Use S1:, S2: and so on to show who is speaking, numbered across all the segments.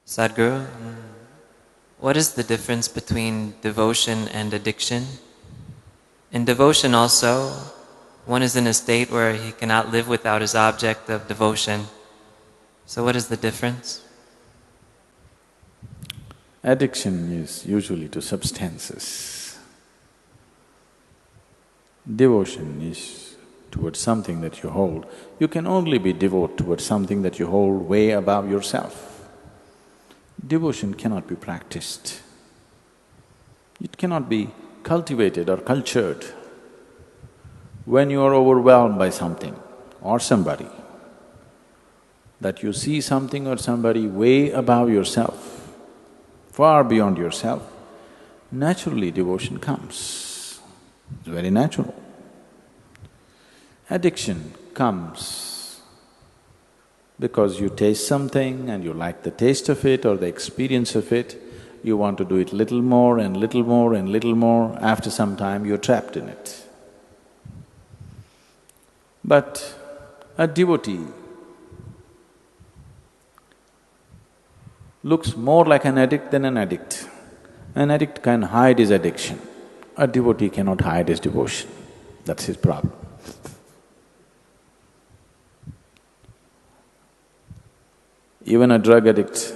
S1: Sadhguru, what is the difference between devotion and addiction? In devotion also, one is in a state where he cannot live without his object of devotion. So what is the difference?
S2: Addiction is usually to substances. Devotion is towards something that you hold. You can only be devout towards something that you hold way above yourself. Devotion cannot be practiced. It cannot be cultivated or cultured. When you are overwhelmed by something or somebody, that you see something or somebody way above yourself, far beyond yourself, naturally devotion comes. It's very natural. Addiction comes because you taste something and you like the taste of it or the experience of it, you want to do it little more and little more and little more, after some time you're trapped in it. But a devotee looks more like an addict than an addict. An addict can hide his addiction, a devotee cannot hide his devotion. That's his problem. Even a drug addict,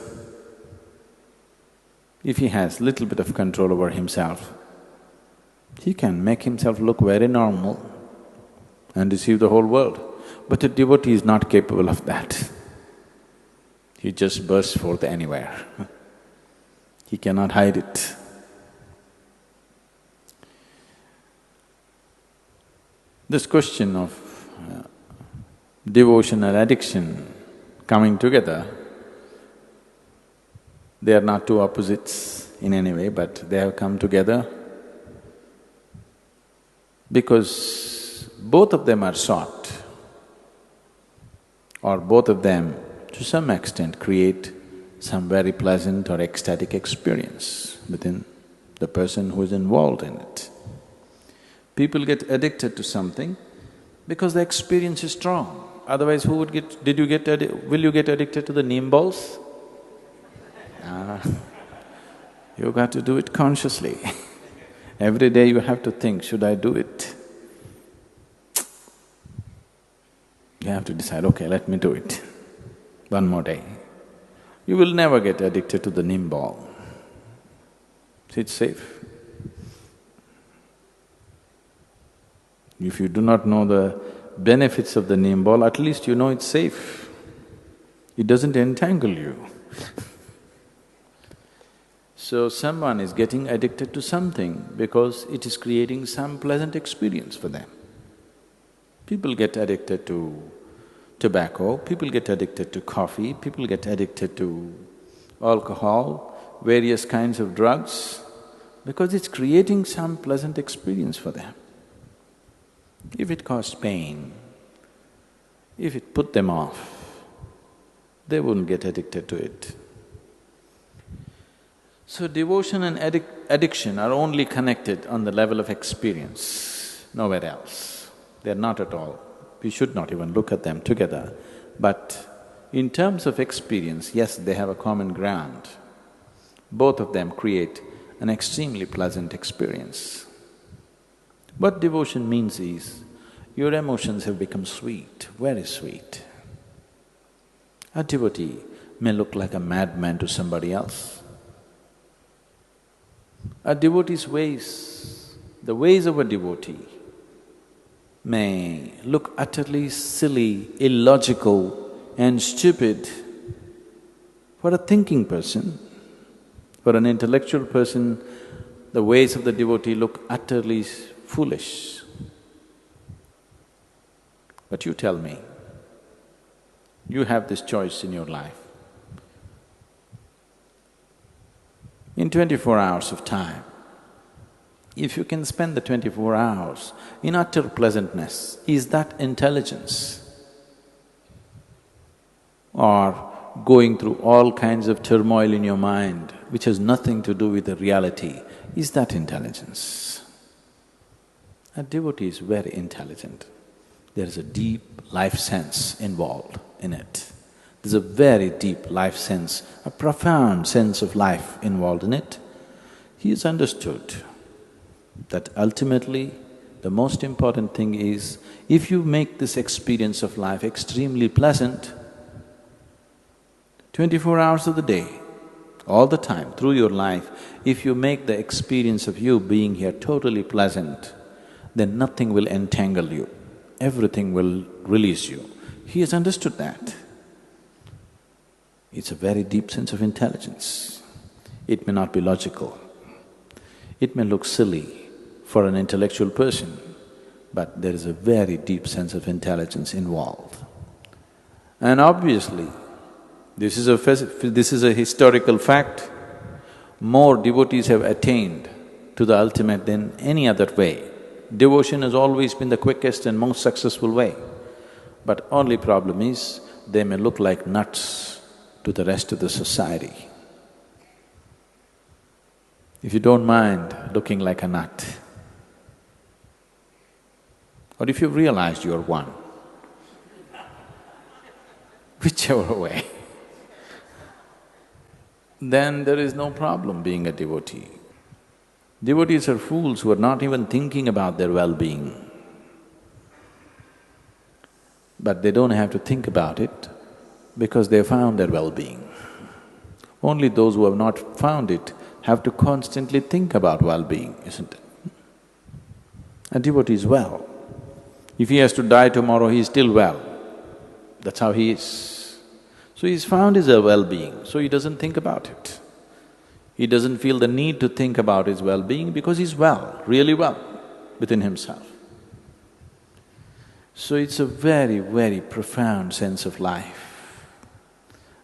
S2: if he has little bit of control over himself, he can make himself look very normal and deceive the whole world. But a devotee is not capable of that. He just bursts forth anywhere. He cannot hide it. This question of devotion and addiction coming together, they are not two opposites in any way, but they have come together because both of them are sought, or both of them to some extent create some very pleasant or ecstatic experience within the person who is involved in it. People get addicted to something because the experience is strong. Otherwise, who would get… will you get addicted to the neem balls? You got to do it consciously. Every day you have to think, should I do it? You have to decide, okay, let me do it. One more day. You will never get addicted to the neem ball. It's safe. If you do not know the benefits of the neem ball, at least you know it's safe. It doesn't entangle you. So someone is getting addicted to something because it is creating some pleasant experience for them. People get addicted to tobacco, people get addicted to coffee, people get addicted to alcohol, various kinds of drugs, because it's creating some pleasant experience for them. If it caused pain, if it put them off, they wouldn't get addicted to it. So devotion and addiction are only connected on the level of experience, nowhere else. They're not at all. We should not even look at them together. But in terms of experience, yes, they have a common ground. Both of them create an extremely pleasant experience. What devotion means is, your emotions have become sweet, very sweet. A devotee may look like a madman to somebody else. A devotee's ways, the ways of a devotee may look utterly silly, illogical and stupid for a thinking person. For an intellectual person, the ways of the devotee look utterly foolish. But you tell me, you have this choice in your life. In 24 hours of time, if you can spend the 24 hours in utter pleasantness, is that intelligence? Or going through all kinds of turmoil in your mind which has nothing to do with the reality, is that intelligence? A devotee is very intelligent. There is a deep life sense involved in it. There's a very deep life sense, a profound sense of life involved in it. He has understood that ultimately the most important thing is, if you make this experience of life extremely pleasant, 24 hours of the day, all the time, through your life, if you make the experience of you being here totally pleasant, then nothing will entangle you, everything will release you. He has understood that. It's a very deep sense of intelligence. It may not be logical, it may look silly for an intellectual person, but there is a very deep sense of intelligence involved. And obviously, this is a historical fact. More devotees have attained to the ultimate than any other way. Devotion has always been the quickest and most successful way. But only problem is, they may look like nuts to the rest of the society. If you don't mind looking like a nut, or if you've realized you're one, whichever way, then there is no problem being a devotee. Devotees are fools who are not even thinking about their well-being. But they don't have to think about it because they found their well-being. Only those who have not found it have to constantly think about well-being, isn't it? A devotee is well. If he has to die tomorrow, he is still well. That's how he is. So he's found his well-being, so he doesn't think about it. He doesn't feel the need to think about his well-being because he's well, really well within himself. So it's a very, very profound sense of life.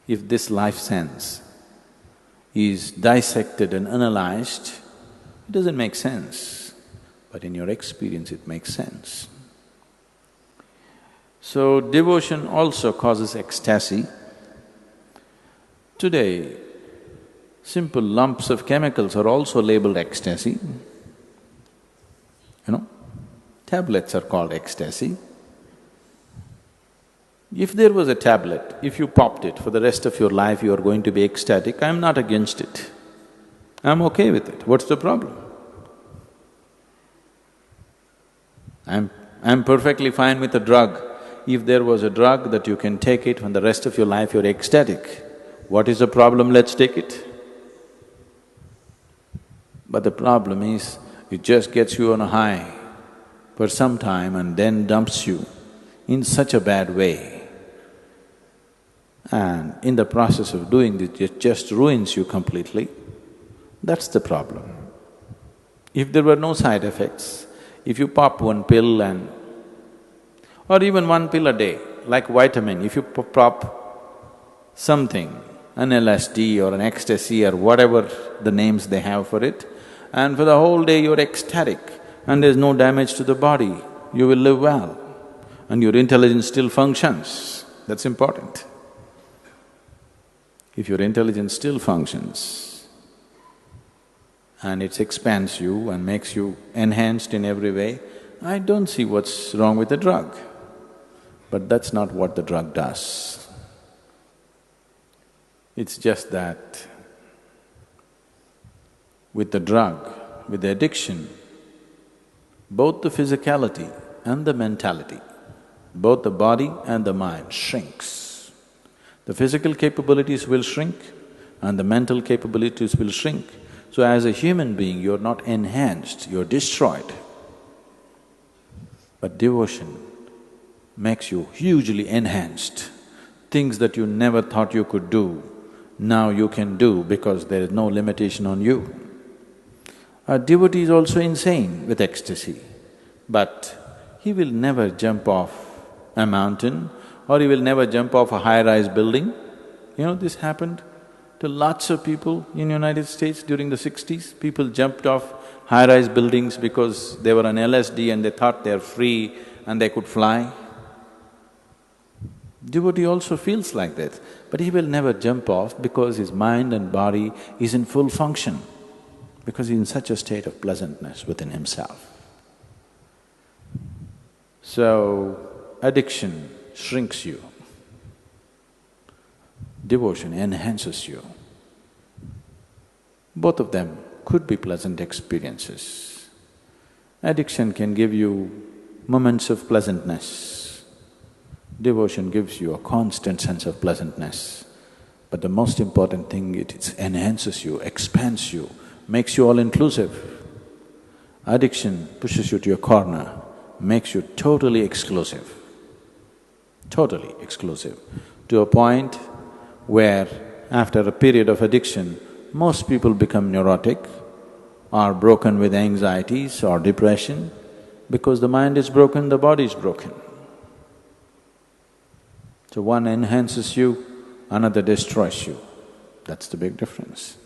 S2: If this life sense is dissected and analyzed, it doesn't make sense, but in your experience it makes sense. So devotion also causes ecstasy. Today, simple lumps of chemicals are also labeled ecstasy. Tablets are called ecstasy. If there was a tablet, if you popped it, for the rest of your life you are going to be ecstatic, I'm not against it. I'm okay with it. What's the problem? I'm perfectly fine with a drug. If there was a drug that you can take it, for the rest of your life you're ecstatic, what is the problem? Let's take it. But the problem is, it just gets you on a high for some time and then dumps you in such a bad way. And in the process of doing this, it just ruins you completely. That's the problem. If there were no side effects, if you pop one pill or even one pill a day, like vitamin, if you pop something, an LSD or an ecstasy or whatever the names they have for it, and for the whole day you're ecstatic and there's no damage to the body, you will live well and your intelligence still functions. That's important. If your intelligence still functions and it expands you and makes you enhanced in every way, I don't see what's wrong with the drug. But that's not what the drug does. It's just that with the drug, with the addiction, both the physicality and the mentality, both the body and the mind shrinks. The physical capabilities will shrink and the mental capabilities will shrink. So as a human being, you're not enhanced, you're destroyed. But devotion makes you hugely enhanced. Things that you never thought you could do, now you can do because there is no limitation on you. A devotee is also insane with ecstasy, but he will never jump off a mountain or he will never jump off a high-rise building. This happened to lots of people in United States during the 60s. People jumped off high-rise buildings because they were on LSD and they thought they're free and they could fly. Devotee also feels like that, but he will never jump off because his mind and body is in full function, because he's in such a state of pleasantness within himself. So, addiction shrinks you. Devotion enhances you. Both of them could be pleasant experiences. Addiction can give you moments of pleasantness. Devotion gives you a constant sense of pleasantness. But the most important thing, it enhances you, expands you, makes you all-inclusive. Addiction pushes you to a corner, makes you totally exclusive, to a point where after a period of addiction, most people become neurotic or broken with anxieties or depression. Because the mind is broken, the body is broken. So one enhances you, another destroys you. That's the big difference.